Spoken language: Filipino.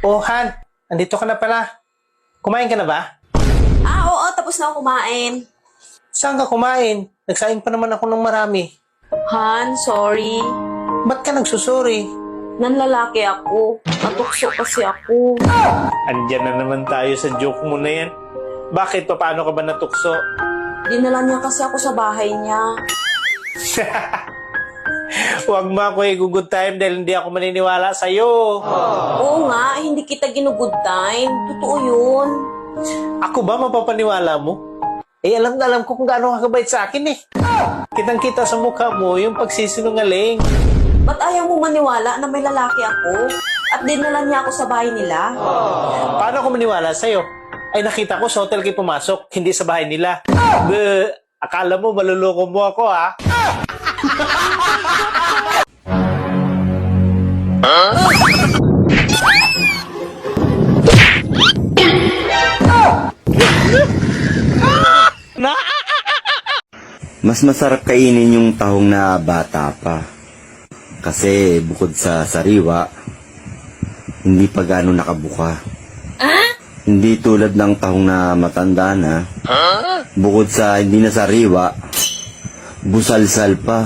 Oh, Han, andito ka na pala. Kumain ka na ba? Oo, tapos na ako kumain. Saan ka kumain? Nagsaing pa naman ako ng marami. Han, sorry. Ba't ka nagsusuri? Nanlalaki ako. Natukso kasi ako. Andyan na naman tayo sa joke mo na yan. Bakit? Paano ka ba natukso? Dinala niya kasi ako sa bahay niya. Huwag mo ako i-good time dahil hindi ako maniniwala sa'yo. Oo nga, hindi kita ginugood time. Totoo yun. Ako ba mapapaniwala mo? Alam na alam ko kung gaano ka kabait sa akin eh. Kitang-kita sa mukha mo yung pagsisinungaling. Ba't ayaw mo maniwala na may lalaki ako? At dinala niya ako sa bahay nila? Paano ako maniwala sa'yo? Ay nakita ko sa hotel kayo pumasok, hindi sa bahay nila. Akala mo maluloko mo ako ha? Mas masarap kainin yung tahong na bata pa. Kasi bukod sa sariwa, hindi pa gaano nakabuka. Hindi tulad ng tahong na matanda na. Bukod sa hindi na sariwa, busalsal pa.